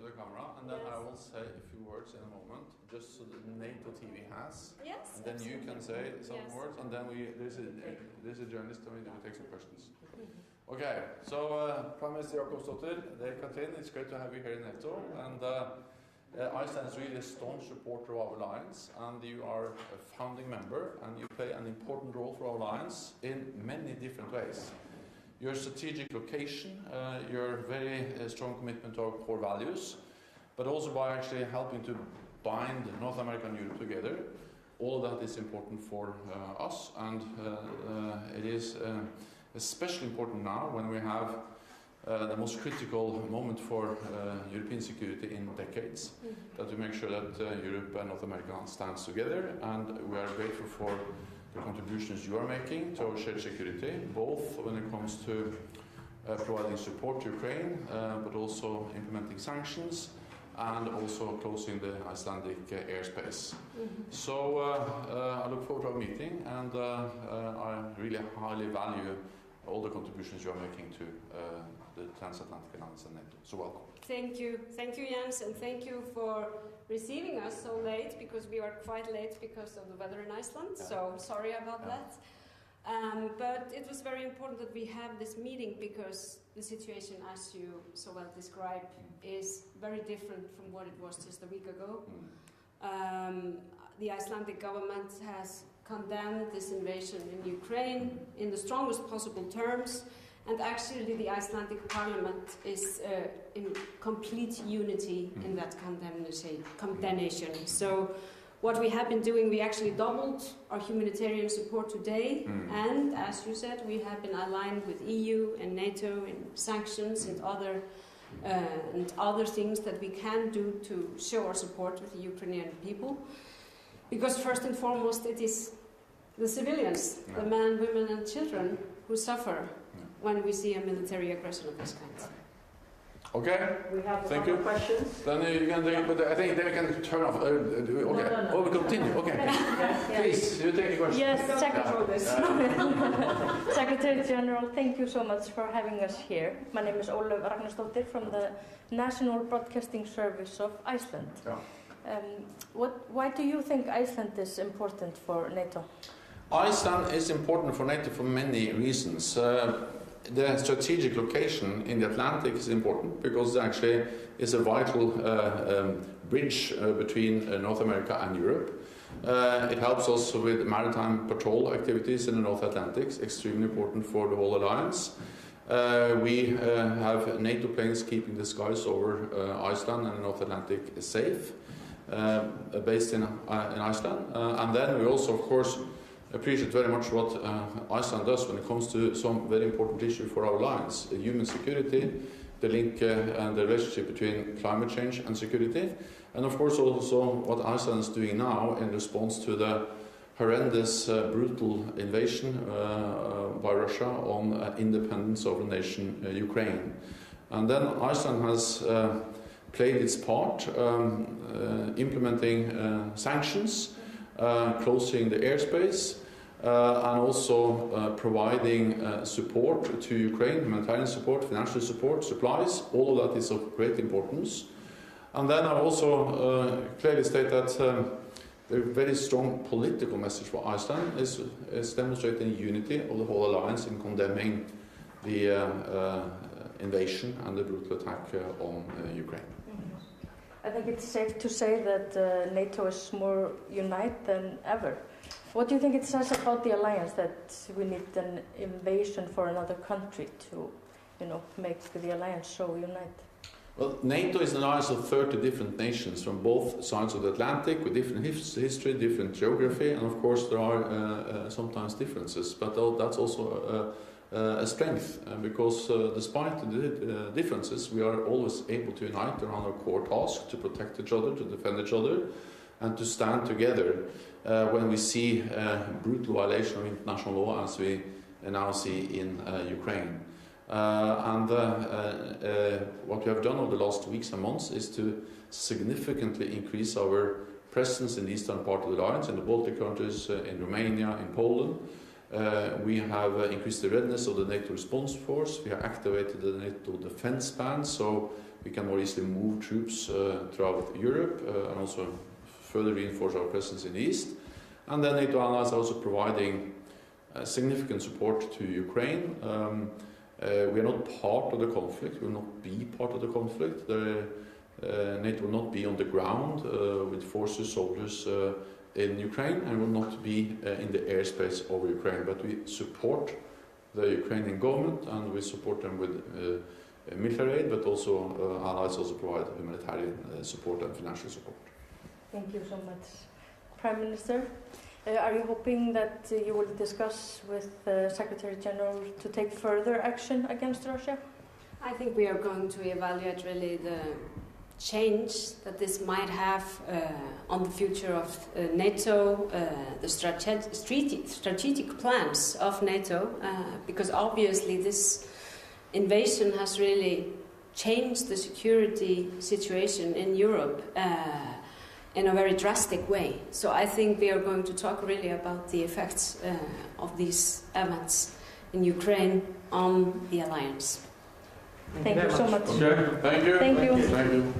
the camera, and then I will say a few words in a moment, just so that NATO TV has. Yes. And then absolutely. you can say some words, and then there's a journalist coming to take some questions. Okay, so Prime Minister Jakob Stoltenberg, Katrin, it's great to have you here in NATO, and Iceland is really a staunch supporter of our alliance, and you are a founding member, and you play an important role for our alliance in many different ways. Your strategic location, your very strong commitment to our core values, but also by actually helping to bind North America and Europe together. All of that is important for us, and it is especially important now when we have the most critical moment for European security in decades, that we make sure that Europe and North America stands together, and we are grateful for the contributions you are making to our shared security, both when it comes to providing support to Ukraine, but also implementing sanctions, and also closing the Icelandic airspace. So I look forward to our meeting, and I really highly value all the contributions you are making to the transatlantic alliance and NATO. So welcome. Thank you, Յենս, and thank you for receiving us so late, because we were quite late because of the weather in Iceland. Yeah. So sorry about that. But it was very important that we have this meeting, because the situation, as you so well described, is very different from what it was just a week ago. The Icelandic government has condemned this invasion in Ukraine in the strongest possible terms, and actually the Icelandic parliament is in complete unity in that condemnation. So what we have been doing, we actually doubled our humanitarian support today, and as you said, we have been aligned with EU and NATO in sanctions and other things that we can do to show our support with the Ukrainian people. Because first and foremost, it is the civilians, the men, women and children who suffer when we see a military aggression of this kind. Okay, we have thank you. Questions. Then you can, but I think then we can turn off. Okay. No. Oh, we continue. Okay. Please, you take the question. Yes, Secretary General, thank you so much for having us here. My name is Ólöf Ragnarsdóttir from the National Broadcasting Service of Iceland. Why do you think Iceland is important for NATO? Iceland is important for NATO for many reasons. The strategic location in the Atlantic is important because it actually is a vital bridge between North America and Europe. It helps us with maritime patrol activities in the North Atlantic, extremely important for the whole alliance. We have NATO planes keeping the skies over Iceland and the North Atlantic safe, based in Iceland. And then we also, of course, appreciate very much what Iceland does when it comes to some very important issues for our alliance: human security, the link and the relationship between climate change and security, and of course also what Iceland is doing now in response to the horrendous, brutal invasion by Russia on independent sovereign nation Ukraine. And then Iceland has played its part implementing sanctions, closing the airspace, and also providing support to Ukraine, humanitarian support, financial support, supplies. All of that is of great importance. And then I also clearly state that the very strong political message for Iceland is demonstrating unity of the whole alliance in condemning the invasion and the brutal attack on Ukraine. I think it's safe to say that NATO is more united than ever. What do you think it says about the alliance that we need an invasion for another country to, make the alliance so united? Well, NATO is an alliance of 30 different nations from both sides of the Atlantic, with different history, different geography, and of course there are sometimes differences, but that's also a strength, because despite the differences, we are always able to unite around our core task: to protect each other, to defend each other, and to stand together when we see brutal violation of international law, as we now see in Ukraine. What we have done over the last weeks and months is to significantly increase our presence in the eastern part of the alliance, in the Baltic countries, in Romania, in Poland, We have increased the readiness of the NATO response force. We have activated the NATO defense band, so we can more easily move troops throughout Europe and also further reinforce our presence in the east. And then NATO allies are also providing significant support to Ukraine. We are not part of the conflict. We will not be part of the conflict. NATO will not be on the ground with forces, soldiers in Ukraine, and will not be in the airspace over Ukraine. But we support the Ukrainian government, and we support them with military aid, but also allies also provide humanitarian support and financial support. Thank you so much. Prime Minister, are you hoping that you will discuss with the Secretary General to take further action against Russia? I think we are going to evaluate really the change that this might have on the future of NATO, the strategic plans of NATO, because obviously this invasion has really changed the security situation in Europe in a very drastic way. So I think we are going to talk really about the effects of these events in Ukraine on the alliance. Thank you so much. Okay, thank you. Thank you. Thank you.